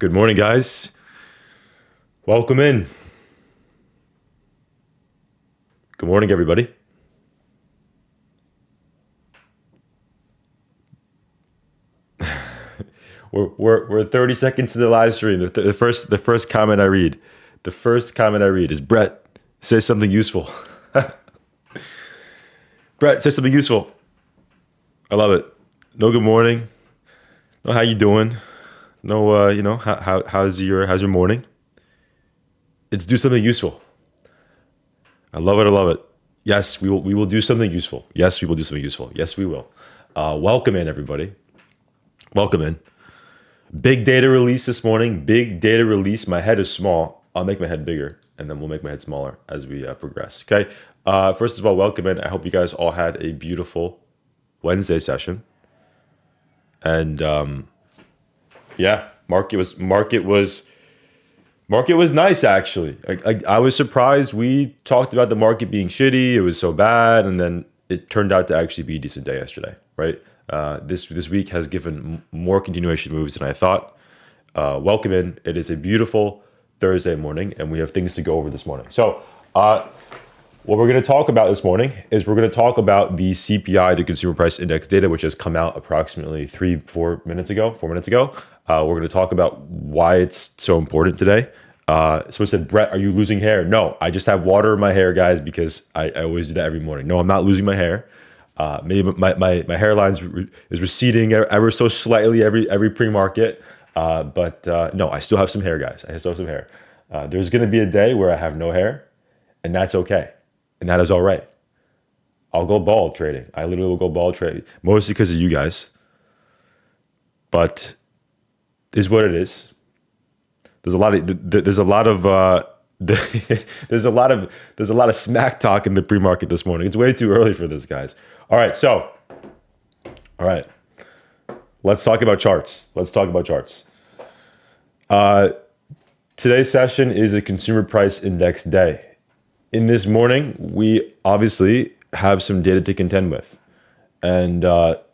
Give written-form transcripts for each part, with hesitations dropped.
Good morning, guys. Welcome in. Good morning, everybody. We're 30 seconds to the live stream. The first comment I read. The first comment I read is Brett, say something useful. Brett, say something useful. I love it. No good morning. No how you doing. No how's your morning? It's do something useful. I love it. I love it. Yes, we will do something useful. Yes, we will do something useful. Yes, we will. Welcome in, everybody. Welcome in. Big data release this morning. Big data release. My head is small. I'll make my head bigger, and then we'll make my head smaller as we progress. Okay. First of all, welcome in. I hope you guys all had a beautiful Wednesday session. And yeah, market was nice, actually. I was surprised. We talked about the market being shitty. It was so bad, and then it turned out to actually be a decent day yesterday, right? This week has given more continuation moves than I thought. Welcome in. It is a beautiful Thursday morning, and we have things to go over this morning. So what we're going to talk about this morning is we're going to talk about the CPI, the Consumer Price Index data, which has come out approximately 4 minutes ago. We're going to talk about why it's so important today. Someone said, Brett, are you losing hair? No, I just have water in my hair, guys, because I always do that every morning. No, I'm not losing my hair. Maybe my hairline is receding ever so slightly every pre-market. But no, I still have some hair, guys. I still have some hair. There's going to be a day where I have no hair, and that's okay. And that is all right. I'll go bald trading. I literally will go bald trading, mostly because of you guys. But it is what it is. There's a lot of smack talk in the pre-market this morning. It's way too early for this, guys. All right. Let's talk about charts. Today's session is a consumer price index day. In this morning, we obviously have some data to contend with. And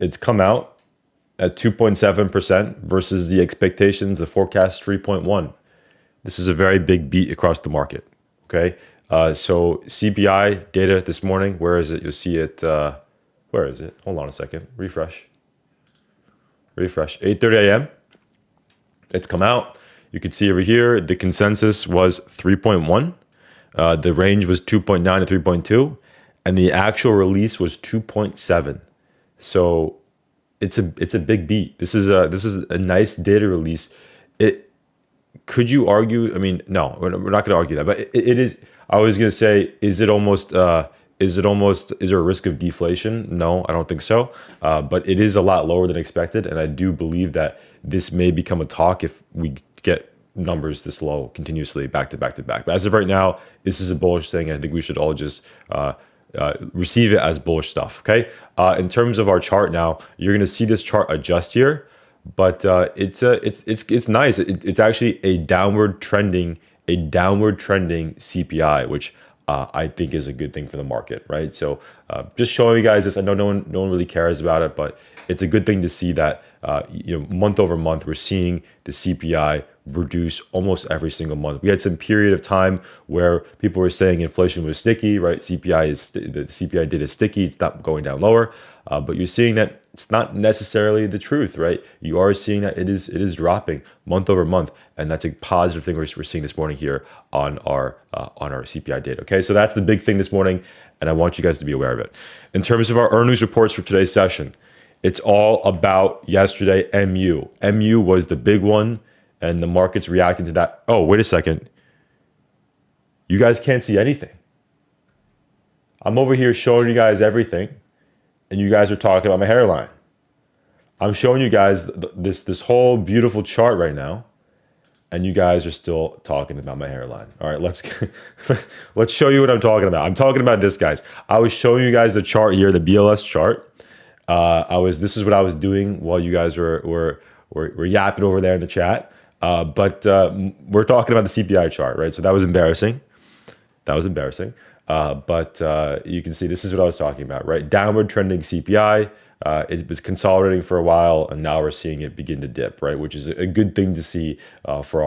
it's come out at 2.7% versus the expectations, the forecast 3.1. This is a very big beat across the market. Okay. So CPI data this morning, where is it? You'll see it. Where is it? Hold on a second. Refresh. 8:30 a.m. It's come out. You can see over here, the consensus was 3.1. The range was 2.9 to 3.2, and the actual release was 2.7. So it's a big beat. This is a nice data release. Could you argue? I mean, no, we're not going to argue that, but it is. I was going to say, is there a risk of deflation? No, I don't think so. But it is a lot lower than expected, and I do believe that this may become a talk if we get numbers this low continuously back to back. But as of right now, this is a bullish thing. I think we should all just receive it as bullish stuff. Okay. In terms of our chart now, you're going to see this chart adjust here, but it's nice. It's actually a downward trending CPI, which I think is a good thing for the market, right? So just showing you guys this. I know no one really cares about it, but it's a good thing to see that month over month we're seeing the CPI reduce almost every single month. We had some period of time where people were saying inflation was sticky, right? The CPI data is sticky. It's not going down lower, but you're seeing that it's not necessarily the truth, right? You are seeing that it is dropping month over month, and that's a positive thing we're seeing this morning here on our CPI data. Okay, so that's the big thing this morning, and I want you guys to be aware of it. In terms of our earnings reports for today's session, it's all about yesterday. MU was the big one, and the market's reacting to that. Oh, wait a second. You guys can't see anything. I'm over here showing you guys everything, and you guys are talking about my hairline. I'm showing you guys this whole beautiful chart right now, and you guys are still talking about my hairline. All right, let's show you what I'm talking about. I'm talking about this, guys. I was showing you guys the chart here, the BLS chart. This is what I was doing while you guys were yapping over there in the chat. But we're talking about the CPI chart, right? So that was embarrassing. But you can see this is what I was talking about, right? Downward trending CPI. It was consolidating for a while, and now we're seeing it begin to dip, right? Which is a good thing to see for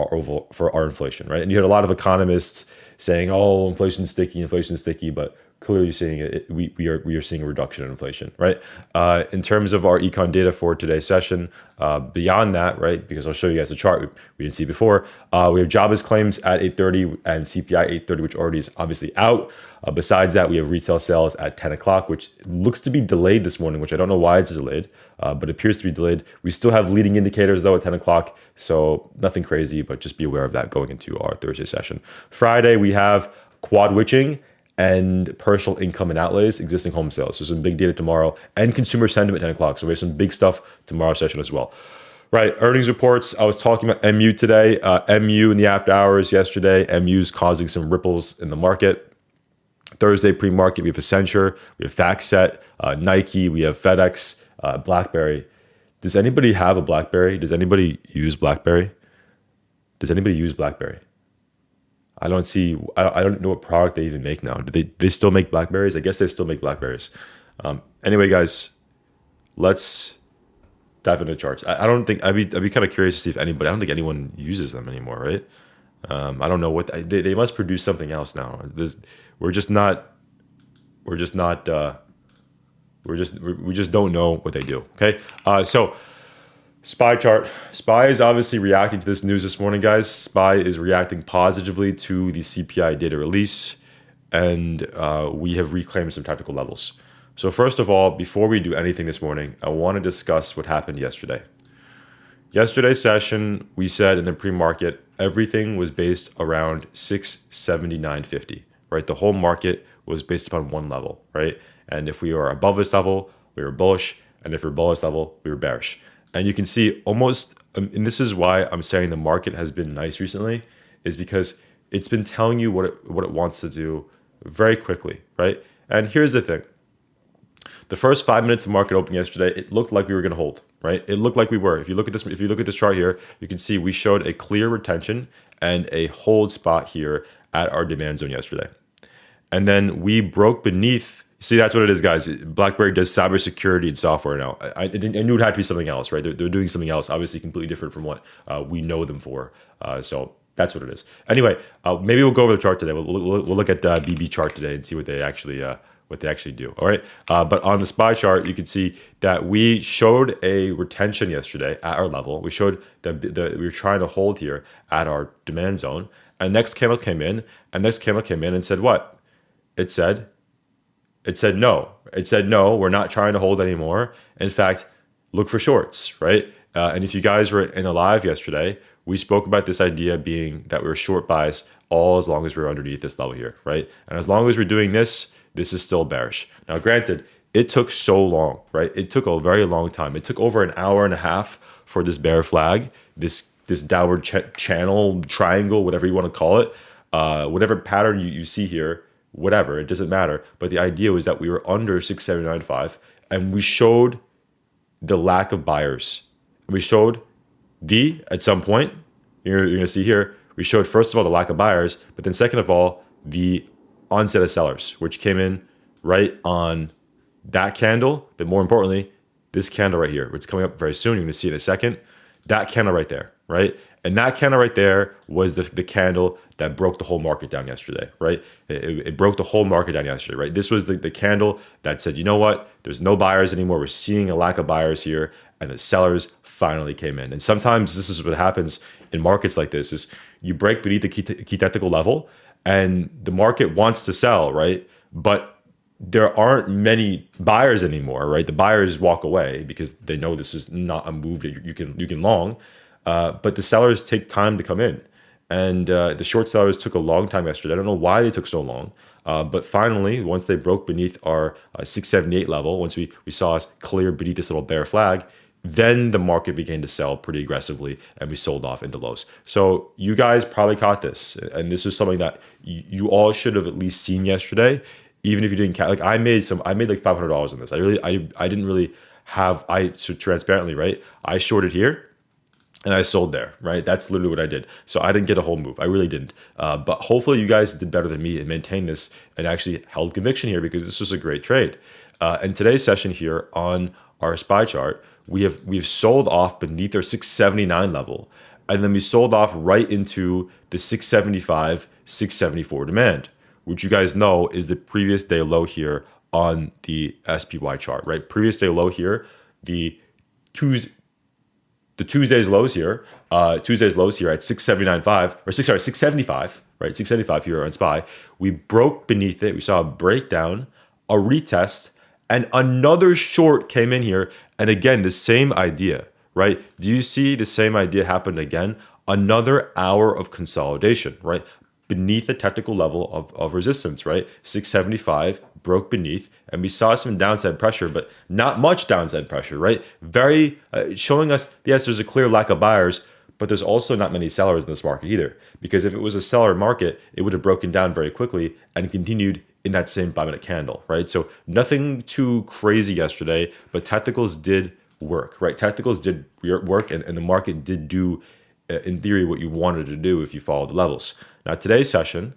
our inflation, right? And you had a lot of economists saying, "Oh, inflation's sticky," but clearly seeing we are seeing a reduction in inflation, right? In terms of our econ data for today's session, beyond that, right? Because I'll show you guys a chart we didn't see before. We have jobless claims at 8:30 and CPI 8:30, which already is obviously out. Besides that, we have retail sales at 10 o'clock, which looks to be delayed this morning, which I don't know why it's delayed, but it appears to be delayed. We still have leading indicators, though, at 10 o'clock, so nothing crazy, but just be aware of that going into our Thursday session. Friday, we have quad witching and personal income and outlays, existing home sales. So some big data tomorrow, and consumer sentiment at 10 o'clock. So we have some big stuff tomorrow session as well. Right, earnings reports. I was talking about MU today. MU in the after hours yesterday. MU's causing some ripples in the market. Thursday pre-market, we have Accenture, we have FactSet, Nike, we have FedEx, BlackBerry. Does anybody have a BlackBerry? Does anybody use BlackBerry? Does anybody use BlackBerry? I don't see. I don't know what product they even make now. Do they still make Blackberries? I guess they still make Blackberries. Anyway, guys, let's dive into charts. I don't think I'd be kind of curious to see if anybody. I don't think anyone uses them anymore, right? I don't know what they must produce something else now. We just don't know what they do. Okay, so. SPY chart. SPY is obviously reacting to this news this morning, guys. SPY is reacting positively to the CPI data release, and we have reclaimed some technical levels. So first of all, before we do anything this morning, I want to discuss what happened yesterday. Yesterday's session, we said in the pre-market, everything was based around 679.50, right? The whole market was based upon one level, right? And if we were above this level, we were bullish, and if we're below this level, we were bearish. And you can see almost, and this is why I'm saying the market has been nice recently, is because it's been telling you what it wants to do very quickly, right? And here's the thing. The first 5 minutes of market open yesterday, it looked like we were going to hold, right? It looked like we were. If you look at this chart here, you can see we showed a clear retention and a hold spot here at our demand zone yesterday. And then we broke beneath. See, that's what it is, guys. BlackBerry does cybersecurity and software now. I knew it had to be something else, right? They're doing something else, obviously completely different from what we know them for. So that's what it is. Anyway, maybe we'll go over the chart today. We'll look at BB chart today and see what they actually do. All right. But on the SPY chart, you can see that we showed a retention yesterday at our level. We showed that we were trying to hold here at our demand zone. And next candle came in, and said what? It said no. It said no, we're not trying to hold anymore. In fact, look for shorts, right? And if you guys were in a live yesterday, we spoke about this idea being that we're short bias all as long as we're underneath this level here, right? And as long as we're doing this, this is still bearish. Now, granted, it took so long, right? It took a very long time. It took over an hour and a half for this bear flag, this downward channel, triangle, whatever you want to call it, whatever pattern you see here, whatever, it doesn't matter. But the idea was that we were under 679.5, and we showed the lack of buyers. We showed at some point, you're going to see here, we showed first of all the lack of buyers, but then second of all, the onset of sellers, which came in right on that candle, but more importantly, this candle right here, which is coming up very soon. You're going to see it in a second. That candle right there, right? And that candle right there was the candle that broke the whole market down yesterday, right? It broke the whole market down yesterday, right? This was the candle that said, you know what? There's no buyers anymore. We're seeing a lack of buyers here, and the sellers finally came in. And sometimes this is what happens in markets like this: is you break beneath the key technical level, and the market wants to sell, right? But there aren't many buyers anymore, right? The buyers walk away because they know this is not a move that you can long. But the sellers take time to come in. And the short sellers took a long time yesterday. I don't know why they took so long. But finally, once they broke beneath our 678 level, once we saw us clear beneath this little bear flag, then the market began to sell pretty aggressively, and we sold off into lows. So you guys probably caught this. And this was something that you all should have at least seen yesterday, even if you didn't catch. Like I made like $500 on this. I didn't really have, so transparently, right? I shorted here. and I sold there, right? That's literally what I did. So I didn't get a whole move. I really didn't. But hopefully you guys did better than me and maintained this and actually held conviction here, because this was a great trade. And today's session here on our SPY chart, we've sold off beneath our 679 level, and then we sold off right into the 675, 674 demand, which you guys know is the previous day low here on the SPY chart, right? Previous day low here, the Tuesday's lows here, at 679.5 or 675, right? 675 here on SPY. We broke beneath it. We saw a breakdown, a retest, and another short came in here. And again, the same idea, right? Do you see the same idea happen again? Another hour of consolidation, right? Beneath the technical level of resistance, right? 675 broke beneath, and we saw some downside pressure, but not much downside pressure, right? Very showing us, yes, there's a clear lack of buyers, but there's also not many sellers in this market either. Because if it was a seller market, it would have broken down very quickly and continued in that same 5-minute candle, right? So nothing too crazy yesterday, but technicals did work, right? Technicals did work, and the market did do, in theory, what you wanted to do if you follow the levels. Now, today's session,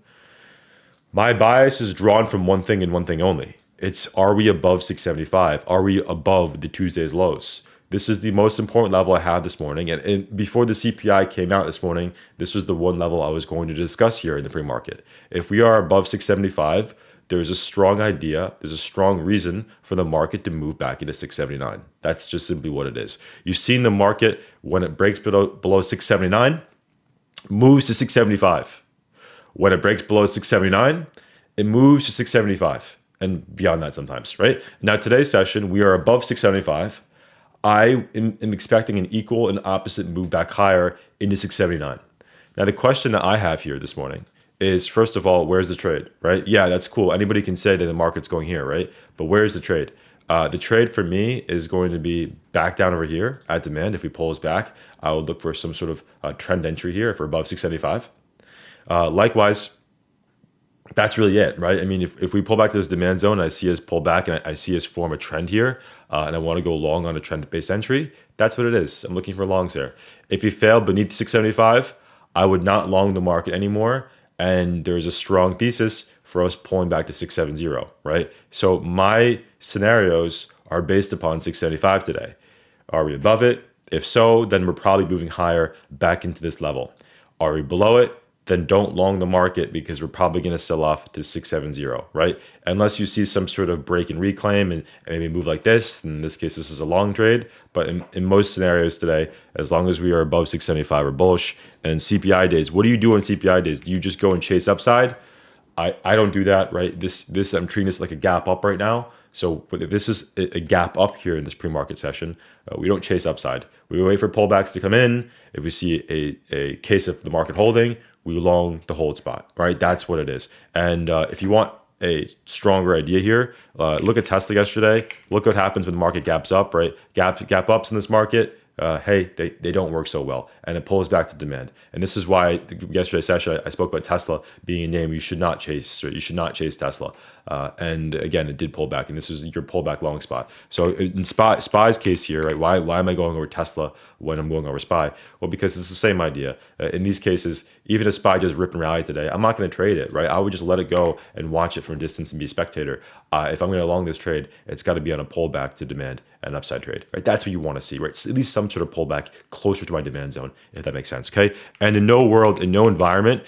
my bias is drawn from one thing and one thing only. It's, are we above 675? Are we above the Tuesday's lows? This is the most important level I have this morning. And before the CPI came out this morning, this was the one level I was going to discuss here in the pre-market. If we are above 675, there's a strong idea, there's a strong reason for the market to move back into 679. That's just simply what it is. You've seen the market, when it breaks below 679, moves to 675. When it breaks below 679, it moves to 675 and beyond that sometimes, right? Now, today's session, we are above 675. I am expecting an equal and opposite move back higher into 679. Now, the question that I have here this morning is, first of all, where's the trade, right? Yeah, that's cool. Anybody can say that the market's going here, right? But where's the trade? The trade for me is going to be back down over here at demand. If we pull us back, I would look for some sort of trend entry here if we're above 675. Likewise, that's really it, right? I mean, if we pull back to this demand zone, I see us pull back and I see us form a trend here, and I want to go long on a trend-based entry, that's what it is. I'm looking for longs there. If we fail beneath 675, I would not long the market anymore, and there's a strong thesis for us pulling back to 670, right? So my scenarios are based upon 675 today. Are we above it? If so, then we're probably moving higher back into this level. Are we below it? Then don't long the market, because we're probably going to sell off to 670, right? Unless you see some sort of break and reclaim and maybe move like this. In this case, this is a long trade. But in most scenarios today, as long as we are above 675, we're bullish. And CPI days, what do you do on CPI days? Do you just go and chase upside? I don't do that, right? This I'm treating this like a gap up right now. So if this is a gap up here in this pre-market session, we don't chase upside. We wait for pullbacks to come in. If we see a case of the market holding, we long the hold spot, right? That's what it is. And if you want a stronger idea here, look at Tesla yesterday. Look what happens when the market gaps up, right? Gap ups in this market. Hey, they don't work so well, and it pulls back to demand. And this is why yesterday's session I spoke about Tesla being a name you should not chase. Or you should not chase Tesla. And again, it did pull back, and this is your pullback long spot. So in SPY's case here, right? Why am I going over Tesla when I'm going over SPY? Well, because it's the same idea. In these cases, even if SPY just rip and rally today, I'm not going to trade it, right? I would just let it go and watch it from a distance and be a spectator. If I'm going to long this trade, it's got to be on a pullback to demand and upside trade, right? That's what you want to see, right? At least some sort of pullback closer to my demand zone, if that makes sense, okay? And in no world, in no environment,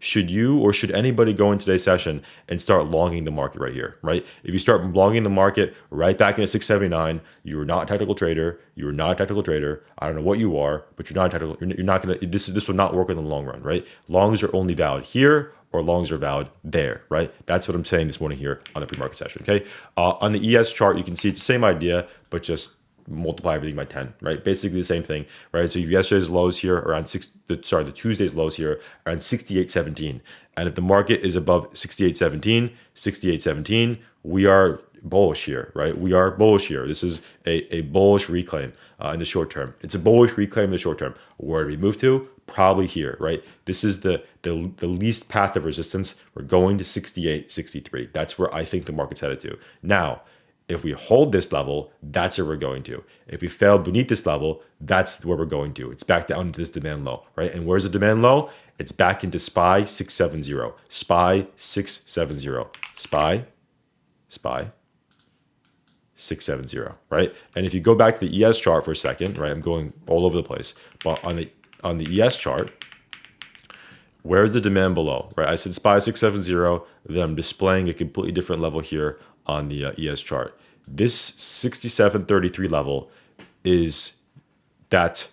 should you or should anybody go in today's session and start longing the market right here, right? If you start longing the market right back into 679, you're not a technical trader. You're not a technical trader. I don't know what you are, but you're not a technical. You're not gonna. This will not work in the long run, right? Longs are only valid here, or longs are valid there, right? That's what I'm saying this morning here on the pre-market session, okay? On the ES chart, you can see it's the same idea, but just multiply everything by 10, right? Basically the same thing, right? So yesterday's lows here around the Tuesday's lows here around 68.17. And if the market is above 68.17, we are bullish here, right? We are bullish here. This is a bullish reclaim in the short term. It's a bullish reclaim in the short term. Where do we move to? Probably here, right? This is the least path of resistance. We're going to 68.63. That's where I think the market's headed to. Now, If we hold this level, that's where we're going to. If we fail beneath this level, that's where we're going to. It's back down to this demand low, right? And where's the demand low? It's back into SPY 670. SPY 670. SPY 670, right? And if you go back to the ES chart for a second, right? I'm going all over the place. But on the ES chart, where's the demand below, right? I said SPY 670, then I'm displaying a completely different level here on the ES chart. This 67.33 level is that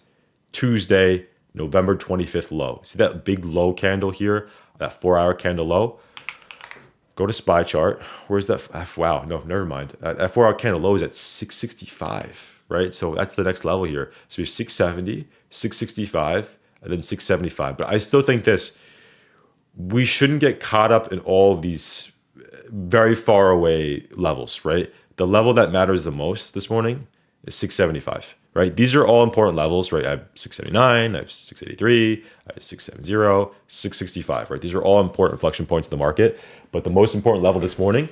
Tuesday, November 25th low. See that big low candle here, that 4-hour candle low? Go to SPY chart. Where's that? Wow, no, never mind. That 4-hour candle low is at 665, right? So that's the next level here. So we have 670, 665, and then 675. But I still think we shouldn't get caught up in all of these very far away levels, right? The level that matters the most this morning is 675, right? These are all important levels, right? I have 679, I have 683, I have 670, 665, right? These are all important inflection points in the market, but the most important level this morning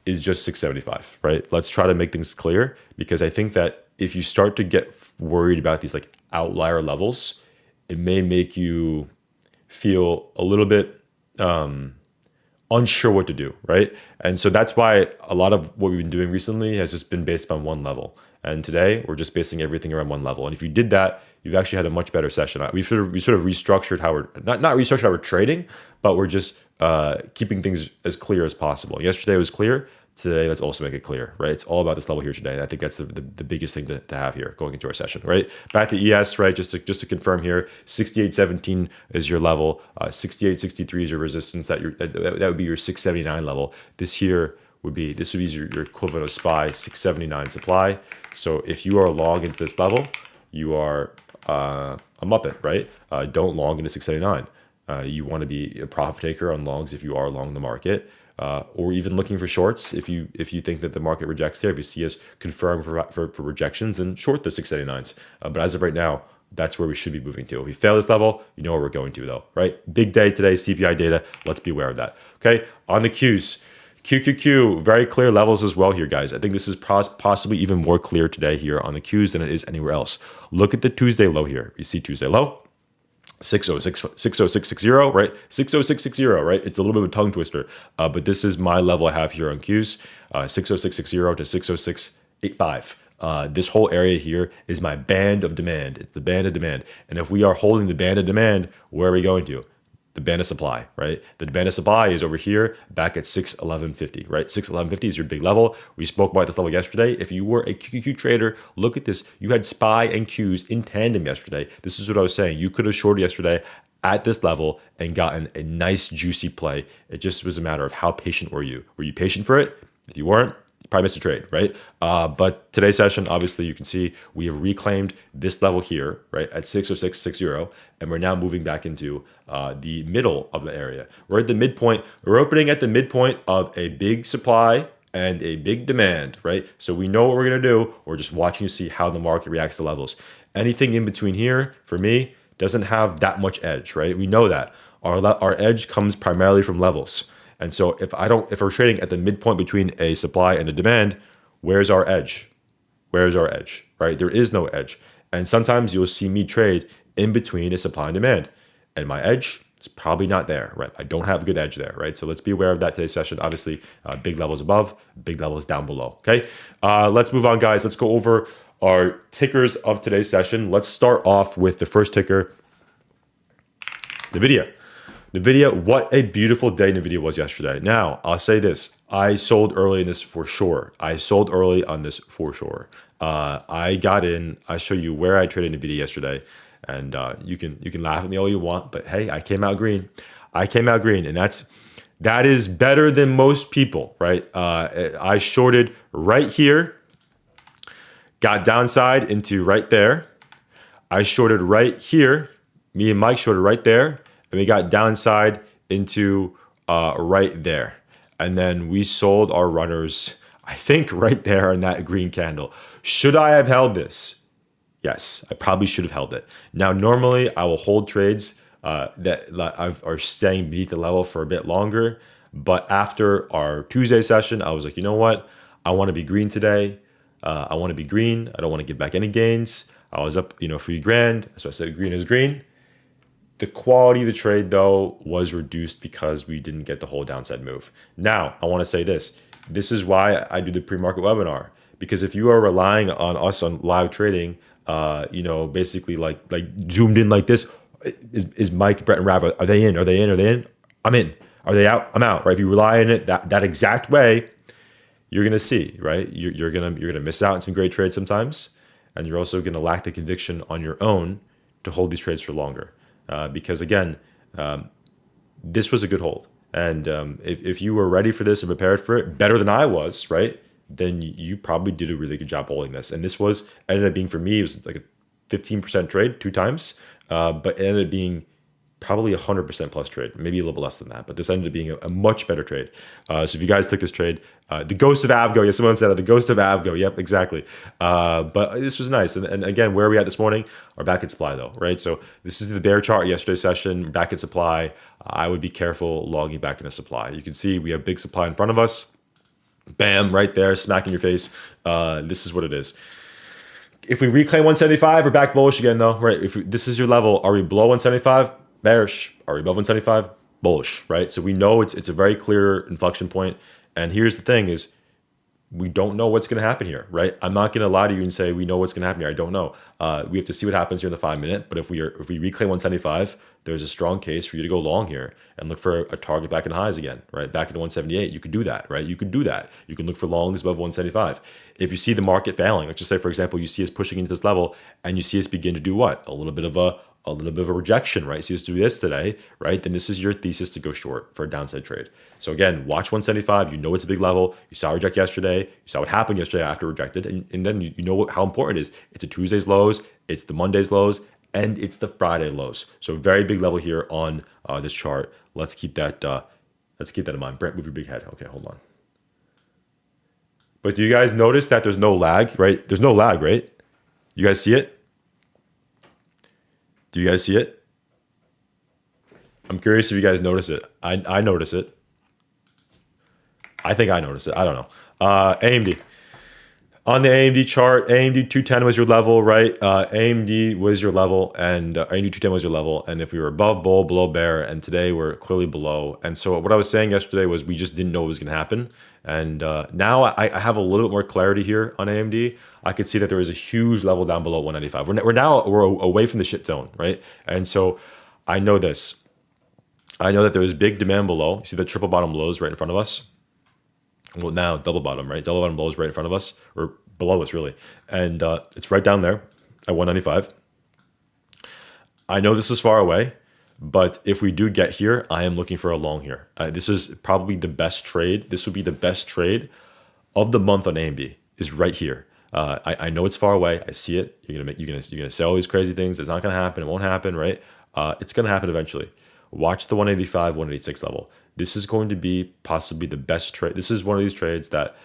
is just 675, right? Let's try to make things clear, because I think that if you start to get worried about these like outlier levels, it may make you feel a little bit unsure what to do, right? And so that's why a lot of what we've been doing recently has just been based on one level. And today we're just basing everything around one level. And if you did that, you've actually had a much better session. We sort of restructured how we're not restructured how we're trading, but we're just keeping things as clear as possible. Yesterday was clear. Today, let's also make it clear, right? It's all about this level here today. And I think that's the biggest thing to have here going into our session, right? Back to ES, right? Just to confirm here, 68.17 is your level. 68.63 is your resistance. That would be your 679 level. This would be your equivalent of SPY 679 supply. So if you are long into this level, you are a muppet, right? Don't long into 679. You want to be a profit taker on longs if you are long the market. Or even looking for shorts if you think that the market rejects there. If you see us confirm for rejections, then short the 679s. But as of right now, that's where we should be moving to. If we fail this level, you know where we're going to though, right? Big day today, CPI data. Let's be aware of that. Okay, on the Qs. QQQ, very clear levels as well here, guys. I think this is possibly even more clear today here on the Qs than it is anywhere else. Look at the Tuesday low here. You see Tuesday low? 60660, right? 60660, right? It's a little bit of a tongue twister, but this is my level I have here on Qs, 60660 to 60685. This whole area here is my band of demand. It's the band of demand. And if we are holding the band of demand, where are we going to? The band of supply, right? The band of supply is over here back at 61150, right? 61150 is your big level. We spoke about this level yesterday. If you were a QQQ trader, look at this. You had SPY and Qs in tandem yesterday. This is what I was saying. You could have shorted yesterday at this level and gotten a nice juicy play. It just was a matter of how patient were you? Were you patient for it? If you weren't, you probably missed a trade, right? But today's session, obviously, you can see we have reclaimed this level here, right, at 60660, and we're now moving back into the middle of the area. We're at the midpoint. We're opening at the midpoint of a big supply and a big demand, right? So we know what we're going to do. We're just watching to see how the market reacts to levels. Anything in between here, for me, doesn't have that much edge, right? We know that. Our edge comes primarily from levels. And so if we're trading at the midpoint between a supply and a demand, where's our edge? Where's our edge, right? There is no edge. And sometimes you'll see me trade in between a supply and demand. And my edge is probably not there, right? I don't have a good edge there, right? So let's be aware of that today's session. Obviously, big levels above, big levels down below, okay? Let's move on, guys. Let's go over our tickers of today's session. Let's start off with the first ticker, Nvidia. Nvidia, what a beautiful day Nvidia was yesterday. Now, I'll say this. I sold early in this for sure. I sold early on this for sure. I got in. I'll show you where I traded Nvidia yesterday. And you can laugh at me all you want, but hey, I came out green. I came out green, and that is better than most people, right? I shorted right here, got downside into right there. I shorted right here. Me and Mike shorted right there. And we got downside into right there. And then we sold our runners, I think, right there in that green candle. Should I have held this? Yes, I probably should have held it. Now, normally I will hold trades that are staying beneath the level for a bit longer. But after our Tuesday session, I was like, you know what? I want to be green today. I want to be green. I don't want to give back any gains. I was up, $3,000. So I said green is green. The quality of the trade, though, was reduced because we didn't get the whole downside move. Now, I want to say this. This is why I do the pre-market webinar. Because if you are relying on us on live trading, basically like zoomed in like this, is Mike, Brett, and Rav, are they in? Are they in? Are they in? I'm in. Are they out? I'm out, right? If you rely on it that exact way, you're gonna see, right? You're gonna miss out on some great trades sometimes, and you're also gonna lack the conviction on your own to hold these trades for longer. Because again, this was a good hold, and if you were ready for this and prepared for it better than I was, right? Then you probably did a really good job holding this. And this ended up being, for me, it was like a 15% trade 2 times, but it ended up being probably 100% plus trade, maybe a little bit less than that. But this ended up being a much better trade. So if you guys took this trade, the ghost of Avgo, yes, someone said it, the ghost of Avgo. Yep, exactly. But this was nice. And again, where are we at this morning? We're back at supply though, right? So this is the bear chart yesterday's session, back at supply. I would be careful logging back into supply. You can see we have big supply in front of us. Bam, right there, smack in your face. This is what it is. If we reclaim 175, we're back bullish again, though, right? This is your level, are we below 175? Bearish. Are we above 175? Bullish, right? So we know it's a very clear inflection point. And here's the thing is, we don't know what's going to happen here, right? I'm not going to lie to you and say we know what's going to happen here. I don't know. We have to see what happens here in the 5-minute. But if we reclaim 175, there's a strong case for you to go long here and look for a target back in highs again, right? Back into 178, you could do that, right? You could do that. You can look for longs above 175. If you see the market failing, let's just say, for example, you see us pushing into this level and you see us begin to do what? A little bit of a rejection, right? See us do this today, right? Then this is your thesis to go short for a downside trade. So again, watch 175. You know it's a big level. You saw it reject yesterday. You saw what happened yesterday after it rejected. And then you know how important it is. It's a Tuesday's lows, it's the Monday's lows, and it's the Friday lows. So very big level here on this chart. Let's keep that in mind. Brent, move your big head. Okay, hold on. But do you guys notice that there's no lag, right? There's no lag, right? You guys see it? Do you guys see it? I'm curious if you guys notice it. I notice it. I think I noticed it. I don't know. AMD. On the AMD chart, AMD 210 was your level, right? AMD was your level, and AMD 210 was your level. And if we were above bull, below bear, and today we're clearly below. And so what I was saying yesterday was we just didn't know what was going to happen. And now I have a little bit more clarity here on AMD. I could see that there is a huge level down below 195. We're away from the shit zone, right? And so I know this. I know that there is big demand below. You see the triple bottom lows right in front of us. Well, now double bottom, right? Double bottom lows right in front of us, or below us, really. And it's right down there at 195. I know this is far away, but if we do get here, I am looking for a long here. This is probably the best trade. This would be the best trade of the month on AMD, is right here. I know it's far away. I see it. You're gonna say all these crazy things. It's not gonna happen. It won't happen, right? It's gonna happen eventually. Watch the 185, 186 level. This is going to be possibly the best trade. This is one of these trades that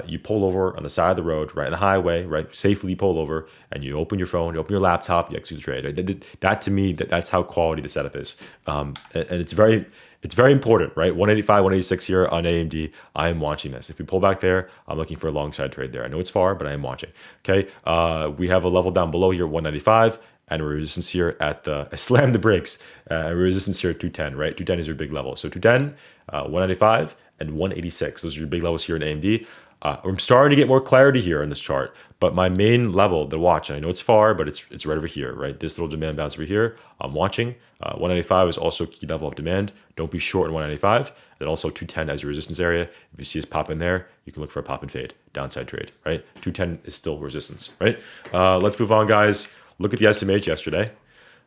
you pull over on the side of the road, right on the highway, right? Safely pull over, and you open your phone, you open your laptop, you execute the trade. Right? That to me, that's how quality the setup is, and it's very important, right? 185, 186 here on AMD. I am watching this. If we pull back there, I'm looking for a long side trade there. I know it's far, but I am watching. Okay, we have a level down below here, 195. And a resistance here at I slammed the brakes. Resistance here at 210, right? 210 is your big level. So 210, 195, and 186. Those are your big levels here in AMD. I'm starting to get more clarity here in this chart. But my main level to watch, and I know it's far, but it's right over here, right? This little demand bounce over here, I'm watching. 195 is also a key level of demand. Don't be short in 195. And also 210 as your resistance area. If you see us pop in there, you can look for a pop and fade, downside trade, right? 210 is still resistance, right? Let's move on, guys. Look at the SMH yesterday.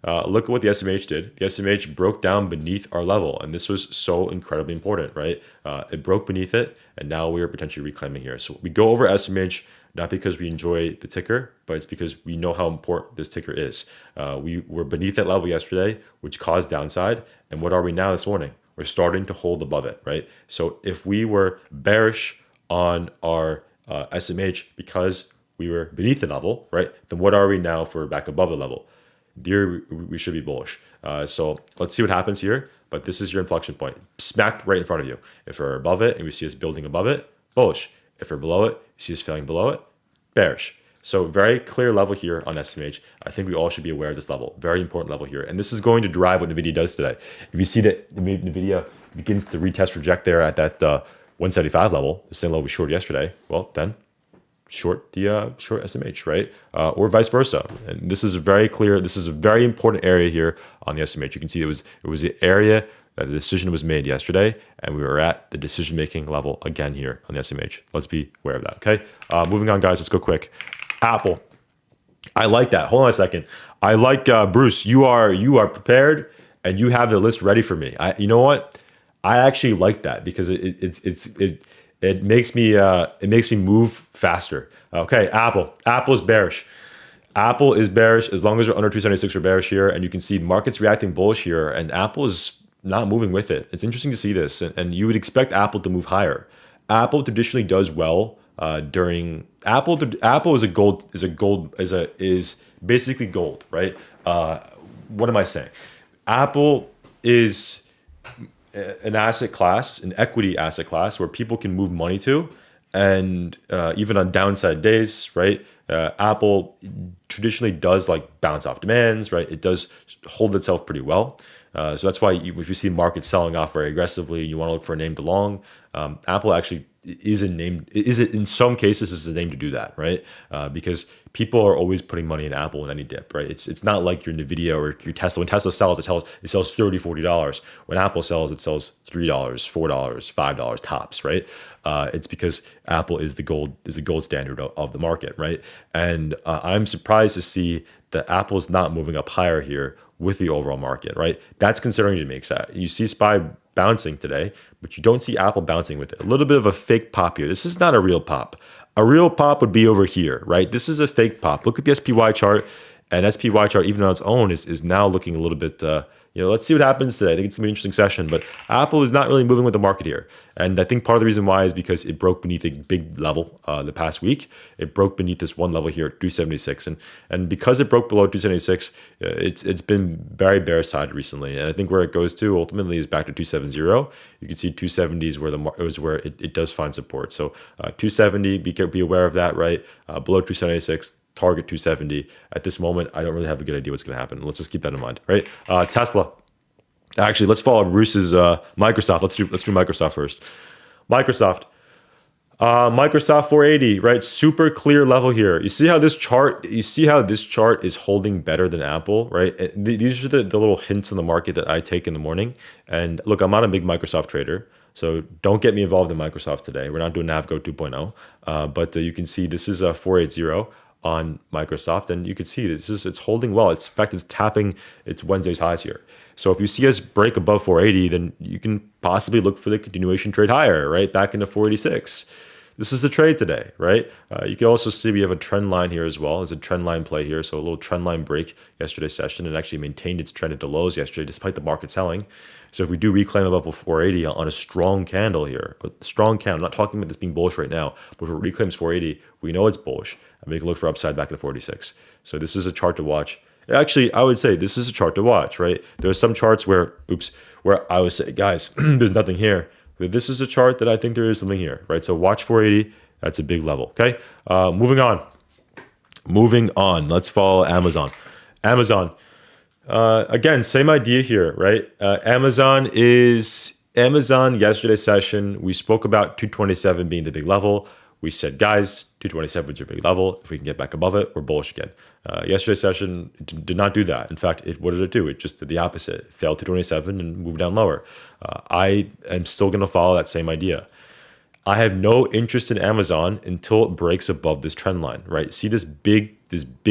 Look at what the SMH did. The SMH broke down beneath our level, and this was so incredibly important, right? It broke beneath it, and now we are potentially reclaiming here. So we go over SMH not because we enjoy the ticker, but it's because we know how important this ticker is. We were beneath that level yesterday, which caused downside, and what are we now this morning? We're starting to hold above it, right? So if we were bearish on our SMH because we were beneath the level, right? Then what are we now for back above the level? There, we should be bullish. So let's see what happens here. But this is your inflection point, smacked right in front of you. If we're above it and we see us building above it, bullish. If we're below it, you see us failing below it, bearish. So very clear level here on SMH. I think we all should be aware of this level. Very important level here. And this is going to drive what Nvidia does today. If you see that Nvidia begins to retest reject there at that 175 level, the same level we shorted yesterday, well, then short the short SMH, right? Or vice versa. And this is very clear. This is a very important area here on the SMH. You can see it was the area that the decision was made yesterday, and we were at the decision-making level again here on the SMH. Let's be aware of that, okay? Moving on, guys. Let's go quick. Apple. I like that. Hold on a second. I like Bruce. You are prepared, and you have the list ready for me. You know what? I actually like that because it makes me move faster. Okay, Apple. Apple is bearish. Apple is bearish as long as we're under 276. We're bearish here, and you can see the market's reacting bullish here, and Apple is not moving with it. It's interesting to see this, and you would expect Apple to move higher. Apple traditionally does well during Apple is basically gold, right? What am I saying? Apple is an asset class, an equity asset class where people can move money to, and even on downside days, right? Apple traditionally does like bounce off demands, right? It does hold itself pretty well. So that's why if you see markets selling off very aggressively, you want to look for a name to long. Apple actually in some cases is a name to do that, right? Because people are always putting money in Apple in any dip, right? It's not like your Nvidia or your Tesla. When Tesla sells, it sells $30, $40. When Apple sells, it sells $3, $4, $5 tops, right? It's because Apple is the gold standard of the market, right? And I'm surprised to see that Apple's not moving up higher here with the overall market, right? That's considering to make sense. You see SPY bouncing today, but you don't see Apple bouncing with it. A little bit of a fake pop here. This is not a real pop. A real pop would be over here, right? This is a fake pop. Look at the SPY chart, and SPY chart, even on its own, is now looking a little bit, let's see what happens today. I think it's going to be an interesting session, but Apple is not really moving with the market here. And I think part of the reason why is because it broke beneath a big level the past week. It broke beneath this one level here at 276. And because it broke below 276, it's been very bear-sided recently. And I think where it goes to ultimately is back to 270. You can see 270 is where it does find support. So 270, be aware of that, right? Below 276, target 270. At this moment, I don't really have a good idea what's going to happen. Let's just keep that in mind, right? Tesla. Actually, let's follow Bruce's Microsoft. Let's do Microsoft first. Microsoft 480, right? Super clear level here. You see how this chart is holding better than Apple, right? These are the little hints in the market that I take in the morning. And look, I'm not a big Microsoft trader, so don't get me involved in Microsoft today. We're not doing Navgo 2.0, but you can see this is a 480 on Microsoft, and you can see it's holding well. In fact, it's tapping its Wednesday's highs here. So if you see us break above 480, then you can possibly look for the continuation trade higher, right? Back into 486. This is the trade today, right? You can also see we have a trend line here as well. There's a trend line play here. So a little trend line break yesterday's session, and actually maintained its trend into lows yesterday despite the market selling. So if we do reclaim above 480 on a strong candle here, a strong candle, I'm not talking about this being bullish right now, but if it reclaims 480, we know it's bullish, and we can look for upside back into 486. So this is a chart to watch. Actually, I would say this is a chart to watch, right? There are some charts where I would say, guys, there's nothing here. But this is a chart that I think there is something here, right? So watch 480. That's a big level, okay? Moving on. Let's follow Amazon. Again, same idea here, right? Amazon yesterday's session, we spoke about 227 being the big level. We said, guys, 227 is your big level. If we can get back above it, we're bullish again. Yesterday's session did not do that. In fact, what did it do? It just did the opposite. It failed to 227 and moved down lower. I am still going to follow that same idea. I have no interest in Amazon until it breaks above this trend line, right? See this big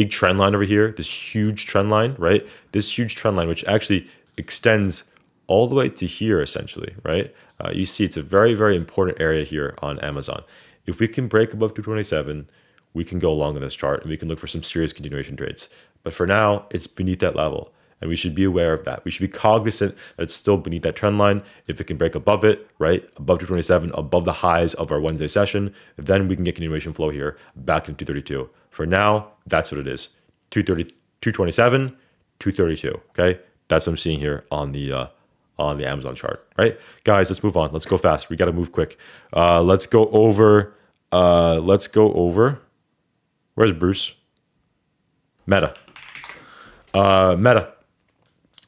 trend line over here, this huge trend line, right? This huge trend line, which actually extends all the way to here, essentially, right? You see it's a very, very important area here on Amazon. If we can break above 227, we can go long on this chart and we can look for some serious continuation trades. But for now, it's beneath that level, and we should be aware of that. We should be cognizant that it's still beneath that trend line. If it can break above it, right, above 227, above the highs of our Wednesday session, then we can get continuation flow here back into 232. For now, that's what it is. 227, 232, okay? That's what I'm seeing here on the Amazon chart, right? Guys, let's move on. Let's go fast. We got to move quick. Let's go over Let's go over. Where's Bruce? Meta. Meta.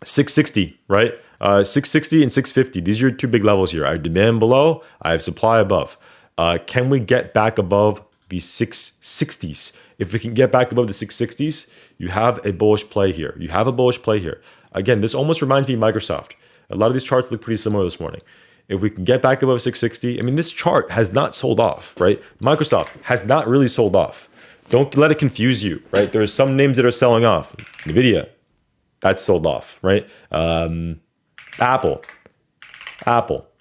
660, right? 660 and 650. These are your two big levels here. I have demand below. I have supply above. Can we get back above the 660s? If we can get back above the 660s, you have a bullish play here. You have a bullish play here. Again, this almost reminds me of Microsoft. A lot of these charts look pretty similar this morning. If we can get back above 660, I mean, this chart has not sold off, right? Microsoft has not really sold off. Don't let it confuse you, right? There's some names that are selling off. Nvidia, that's sold off, right? Apple,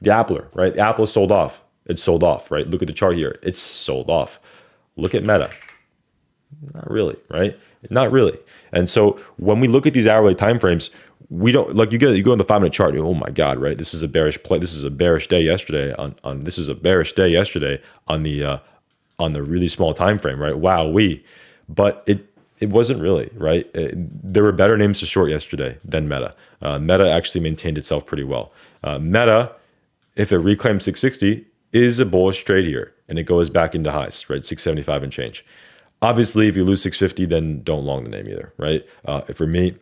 the Appler, right? The Apple is sold off. It's sold off, right? Look at the chart here. It's sold off. Look at Meta. Not really, right? Not really. And so when we look at these hourly timeframes, we don't like you go on the 5-minute chart. And oh my God, right? This is a bearish play. This is a bearish day yesterday on this is a bearish day yesterday on the really small time frame, right? Wow, but it wasn't really, right? There were better names to short yesterday than Meta. Meta actually maintained itself pretty well. Meta, if it reclaims 660, is a bullish trade here, and it goes back into highs, right? 675 and change. Obviously, if you lose 650, then don't long the name either, right? For me,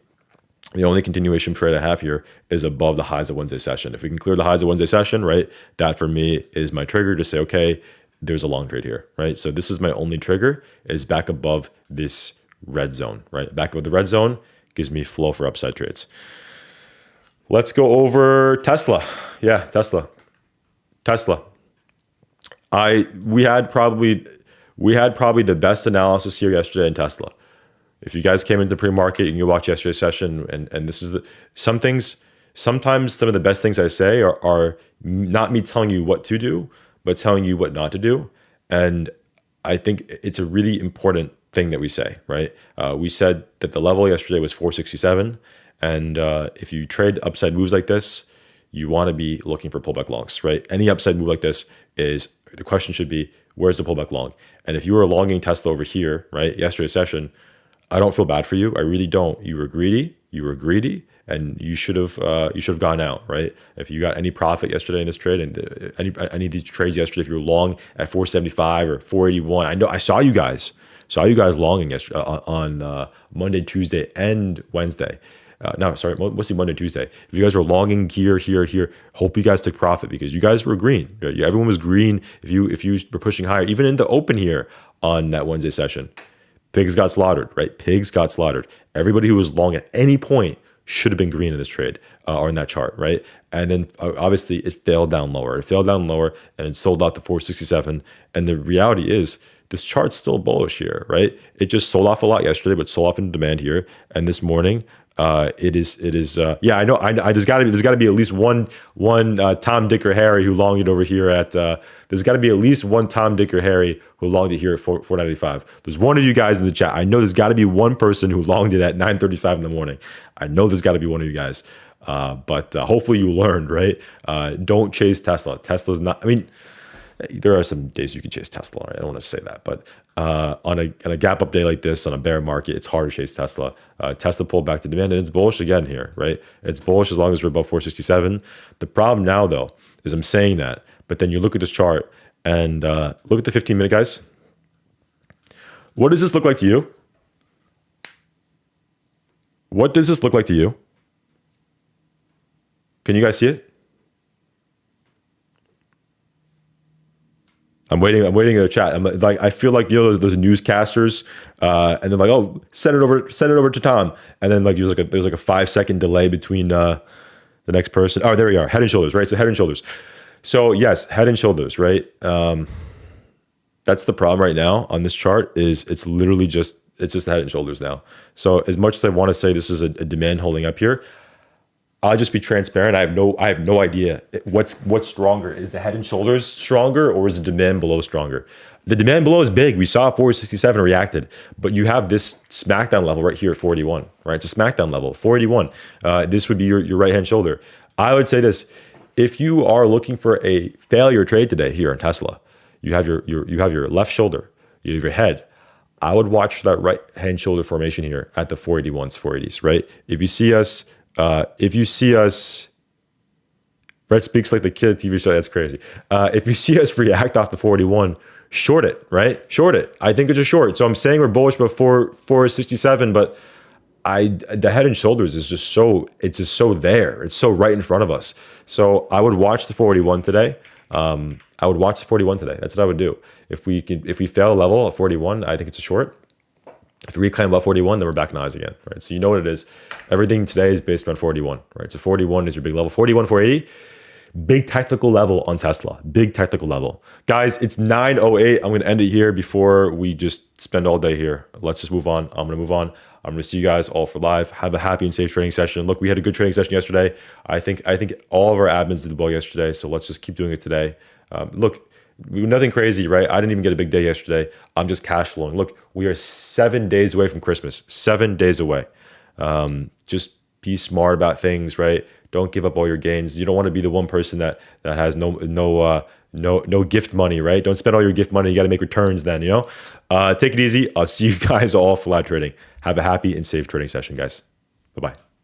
the only continuation trade I have here is above the highs of Wednesday session. If we can clear the highs of Wednesday session, right, that for me is my trigger to say, okay, there's a long trade here, right? So this is my only trigger, is back above this red zone, right? Back above the red zone gives me flow for upside trades. Let's go over Tesla. Yeah, Tesla. We had probably the best analysis here yesterday in Tesla. If you guys came into the pre-market, you can watch yesterday's session, and this is sometimes some of the best things I say are not me telling you what to do, but telling you what not to do. And I think it's a really important thing that we say, right? We said that the level yesterday was 467, and if you trade upside moves like this, you want to be looking for pullback longs, right? Any upside move like this the question should be, where's the pullback long? And if you were longing Tesla over here, right, yesterday's session, I don't feel bad for you. I really don't. You were greedy, and you should have gone out, right? If you got any profit yesterday in this trade, and any of these trades yesterday, if you were long at 475 or 481, I know I saw you guys longing yesterday on Monday, Tuesday, and Wednesday. Mostly Monday, Tuesday. If you guys were longing here, hope you guys took profit because you guys were green. Right? Everyone was green. If you were pushing higher, even in the open here on that Wednesday session, pigs got slaughtered, right? Pigs got slaughtered. Everybody who was long at any point should have been green in this trade or in that chart, right? And then obviously it failed down lower. And it sold out to 467. And the reality is this chart's still bullish here, right? It just sold off a lot yesterday, but sold off in demand here. And this morning, it is. I know. There's got to be at least one Tom, Dick, or Harry who longed it over here at. There's got to be at least one Tom, Dick, or Harry who longed it here at 495. There's one of you guys in the chat. I know there's got to be one person who longed it at 9:35 in the morning. I know there's got to be one of you guys. But hopefully you learned, right? Don't chase Tesla. Tesla's not. I mean, there are some days you can chase Tesla. Right? I don't want to say that, but on a gap up day like this, on a bear market, it's hard to chase Tesla. Tesla pulled back to demand, and it's bullish again here, right? It's bullish as long as we're above 467. The problem now, though, is I'm saying that, but then you look at this chart and look at the 15-minute, guys. What does this look like to you? What does this look like to you? Can you guys see it? I'm waiting in the chat. I feel like, those newscasters, and they're like, oh, send it over to Tom. And then there's like a 5-second delay between the next person. Oh, there we are. Head and shoulders, right? So head and shoulders. So yes, head and shoulders, right? That's the problem right now on this chart is it's literally just head and shoulders now. So as much as I want to say this is a demand holding up here, I'll just be transparent. I have no idea what's stronger. Is the head and shoulders stronger or is the demand below stronger? The demand below is big. We saw 467 reacted, but you have this smackdown level right here at 481, right? It's a smackdown level, 481. This would be your right hand shoulder. I would say this: if you are looking for a failure trade today here in Tesla, you have your left shoulder, you have your head. I would watch that right hand shoulder formation here at the 481s, 480s, right? If you see us Brett speaks like the kid TV show. That's crazy. If you see us react off the 41, short it, right? Short it. I think it's a short. So I'm saying we're bullish about 467, but the head and shoulders is just so, it's just so there. It's so right in front of us. So I would watch the 41 today. I would watch the 41 today. That's what I would do. If we fail a level at 41, I think it's a short. If we reclaim above 41, then we're back in eyes again, right? So you know what it is. Everything today is based around 41, right? So 41 is your big level. 41, 480. Big technical level on Tesla. Big technical level. Guys, it's 9:08. I'm going to end it here before we just spend all day here. Let's just move on. I'm going to move on. I'm going to see you guys all for live. Have a happy and safe trading session. Look, we had a good trading session yesterday. I think all of our admins did well yesterday, so let's just keep doing it today. Look, nothing crazy, right? I didn't even get a big day yesterday. I'm just cash flowing. Look, we are 7 days away from Christmas. 7 days away. Just be smart about things, right? Don't give up all your gains. You don't want to be the one person that has no gift money, right? Don't spend all your gift money. You got to make returns then, you know? Take it easy. I'll see you guys all for live trading. Have a happy and safe trading session, guys. Bye-bye.